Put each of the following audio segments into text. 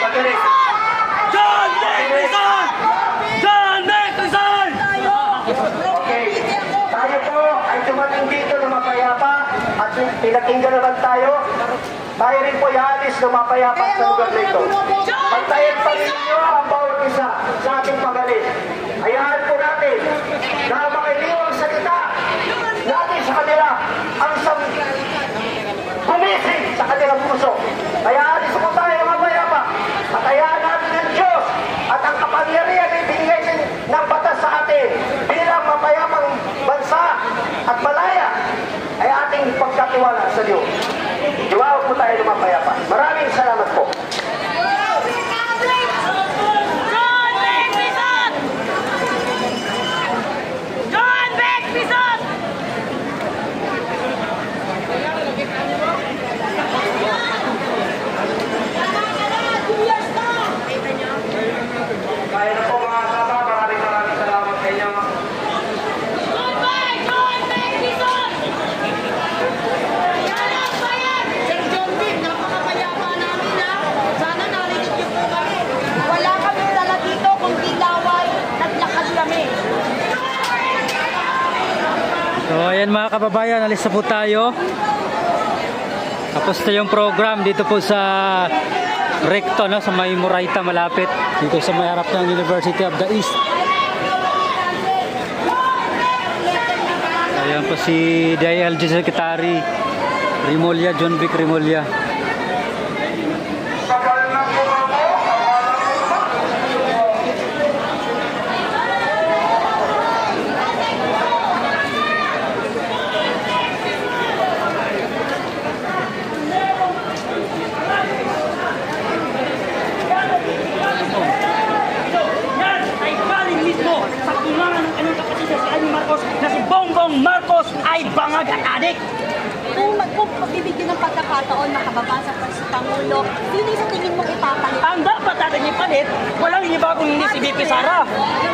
Pagaling. John Vic Quezon! John Vic Quezon! Okay. Tayo po ay dumating dito na mapayapa at pinakinggan naman tayo. Tayo rin po ialis na mapayapa sa lugar na ito. Pantayin pa rin ninyo ang bawat isa sa ating pagaling. Hayaan po natin na makiliwang salita natin sa kanila ang isang gumising sa kanilang puso. Kaya alis po tayo na mapayapa at hayaan natin ng Diyos at ang kapangyarihan ay binigay ng batas sa atin bilang mapayapang bansa at malaya ay ating pagkatiwala sa Diyos. Iwaw po tayo na mapayapa. Maraming salamat po. Kaya na po mga kasama, maraming salamat sa inyo. Sir John Vic, napakapayapa namin na. Sana narinig niyo po kami. Wala kami dala dito kundi laway. Naglakad kami. So ayan mga kababayan, alis na po tayo. Tapos na yung program dito po sa Recto, no, sa may Moraita malapit dito sa may harap ng University of the East. Ayan po si DILG Secretary Remulla, John Vic Remulla. Marcos ay bangag at adik. Kung pagbibigyan ng pagkakataon makababasa pa si Pangulo, yun sa tingin mong ipapalit? Ang dapat natin ipalit, walang iba kung hindi si VP Sara.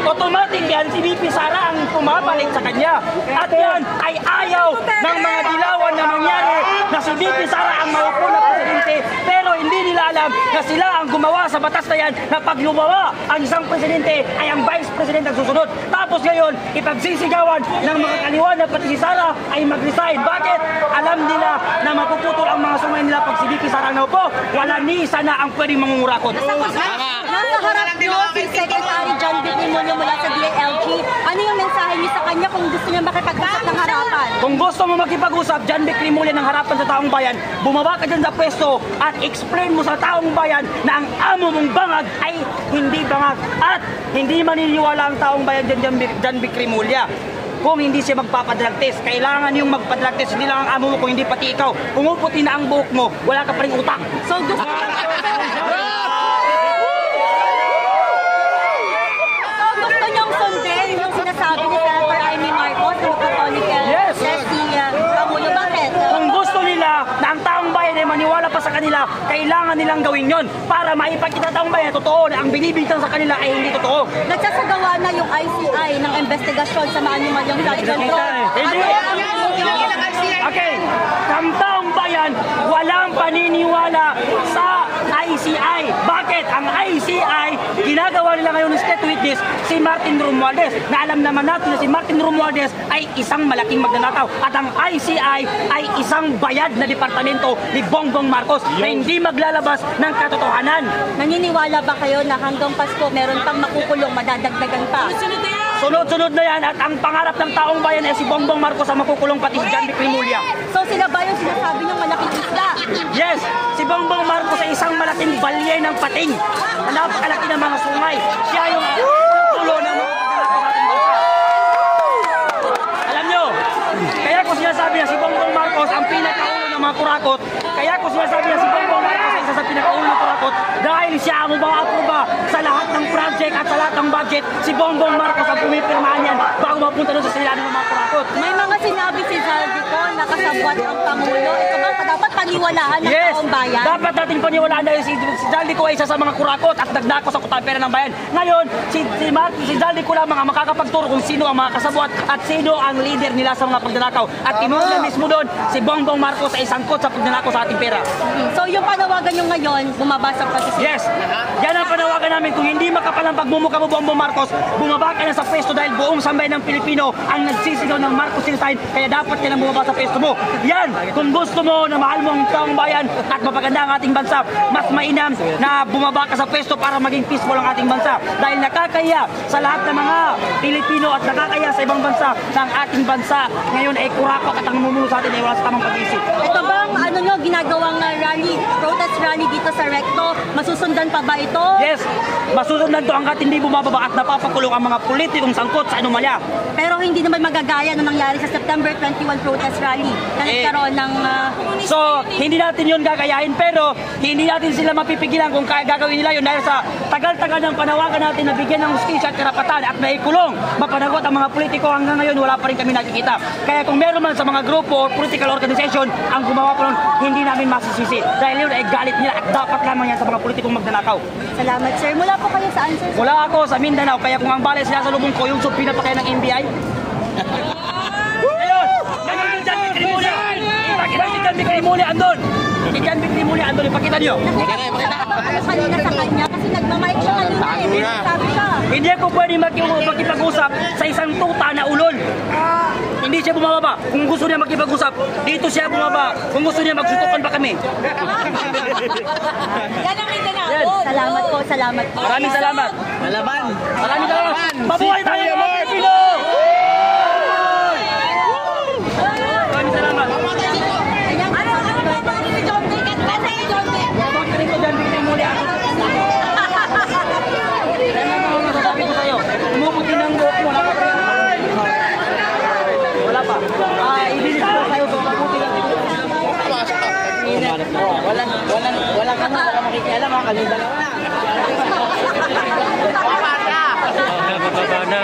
Automatic yan, si VP Sara ang pumapalit sa kanya. At yan ay ayaw ng mga dilawan na mangyari na si VP Sara ang maupo na presidente. Pero hindi nila alam na sila ang gumawa sa batas na yan na pag lumawa ang isang presidente ay ang vice president ang susunod. Tapos ngayon, ipagsisigawan ng mga kaliwan na pati si Sara ay mag-resign. Bakit? Alam nila na mapuputol ang mga sungay nila pag si VP Sara na upo. Wala ni isa na ang pwedeng mangungurakot. Nasa harap niyo si Secretary John Vic Remulla mula sa DILG. Ano yung mensahe niyo sa kanya kung gusto niya makipag-usap ng harapan? Kung gusto mo makipag-usap, John Vic Remulla ng harapan sa taong bayan, bumaba ka dyan sa pwesto at explain mo sa taong bayan na ang amo mong bangag ay hindi bangag. At hindi maniniwala ang taong bayan dyan, John Vic Remulla. Kung hindi siya magpapadrug test, kailangan yung magpadrug test, hindi lang ang amo mo kung hindi pati ikaw. Pumuputi na ang buhok mo, wala ka pa rin utak. So gusto niyong sundin yung sinasabi ni Senator Amy Marcos na Catholical si Pangulo. Bakit? Kung gusto nila na ang taong bayan ay maniwala pa sa kanila, kailangan nilang gawin yon para maipakita taong bayan totoo na ang binibintang sa kanila ay hindi totoo. Nagsasagawa na yung ICI ng investigasyon sa mga animalyong flood control. Okay, ang taong bayan walang paniniwala sa ICI. Bakit? Ang ICI, ginagawa nila ngayon ng state witness si Martin Romualdez, na alam naman natin na si Martin Romualdez ay isang malaking magnanakaw at ang ICI ay isang bayad na departamento ni Bongbong Marcos na hindi maglalabas ng katotohanan. Naniniwala ba kayo na hanggang Pasko meron pang makukulong, madadagdagan pa? Sunod-sunod na yan at ang pangarap ng taong bayan ay si Bongbong Marcos ang makukulong pati si John Vic Remulla. So sila ba yung sinasabi niyong malaking isla? Yes, si Bongbong Marcos ay isang malaking balye ng pating na napakalaki ng mga sungay. Siya yung tulo ng mga paglalako sa ating bansa. Alam nyo, kaya ko sinasabi na si Bongbong Marcos ang pinakaulo ng mga kurakot. Kaya ko sinasabi na si Bongbong Marcos ay isa sa pinakaulo ng kurakot dahil siya ang umaaproba sa lahat ng project at sa lahat ng budget. Si Bongbong Marcos ang pumipirmahan yan bago mapunta doon sa silado ng mga kurakot. May mga sinabi si Zaldico na kasabwat ang Pangulo. Ito ba dapat paniwalaan ng taong bayan? Dapat natin paniwalaan dahil si Zaldico ay isa sa mga kurakot at nagnako sa kutang pera ng bayan. Ngayon, si Zaldico lamang ang makakapagturo kung sino ang mga kasabwat at sino ang leader nila sa mga pagnanakaw. At tinuro niya mismo doon si Bongbong Marcos ay sangkot sa pagnanakaw sa ating pera. So yung panawagan nyo ngayon, bumabasa pa si Yes! Yan ang panawagan namin. Kung hindi makapal ang pagmumukha mo, Bongbong Marcos, bumaba ka na sa pwesto dahil buong sambayan ng Pilipino ang nagsisigaw ng Marcos resign, kaya dapat ka nang bumaba sa pwesto mo. Yan! Kung gusto mo na mahal mo ang taong bayan at mapaganda ang ating bansa, mas mainam na bumaba ka sa pwesto para maging peaceful ang ating bansa. Dahil nakakaya sa lahat ng mga Pilipino at nakakaya sa ibang bansa na ang ating bansa ngayon ay kurakot at ang namumuno sa atin ay wala sa tamang pag-iisip. Ito bang ano nyo, ginagawang rally, protest rally dito sa Recto? Masusundan pa ba ito? Yes, masusundan to hanggat hindi bumababa at napapakulong ang mga politikong sangkot sa anomalya. Pero hindi naman magagaya na nangyari sa September 21 protest rally na nagkaroon ng... So, hindi natin yun gagayahin, pero hindi natin sila mapipigilan kung kaya gagawin nila yun dahil sa tagal-tagal ng panawagan natin na bigyan ng hustisya at karapatan at naikulong, mapanagot ang mga politiko hanggang ngayon wala pa rin kami nakikita. Kaya kung meron man sa mga grupo o political organization ang gumawa pa nun, hindi namin masisisi. Dahil yun ay galit nila at dapat lamang yan sa mga politikong magdanakaw. Salamat, sir. Mula po kayo saan, sir? Wala ako sa Mindanao, kaya kung ang balay sinasalubong ko yung subpina pa kayo ng NBI. Ayun! Nandun dyan, Bikrimuli! Ipakita si Jan Bikrimuli, andun! Si Jan Bikrimuli, andun, ipakita niyo. Ako kanina sa kanya kasi nagmamike siya kanina. Sabi siya. Hindi ako pwede makipag-usap sa isang tuta na ulol. Hindi siya bumababa. Kung gusto niya makipag-usap, dito siya bumaba. Kung gusto niya, magsutukan pa kami. Yan ang Mindanao. Salamat po, salamat po. Maraming salamat. Malaban! Maraming salamat. Mabuhay tayo mga Pilipino! Maraming salamat. Bakit ko dyan, Bikrimuli ako? Yan ang mga masasabi ko sa'yo. Umuputi ng buhok mo. Wala pa. Ibilis ko sa'yo kung mabuti ng buhok. Walang ano, wala makikialam ha, kami dalawa na. Bababa na.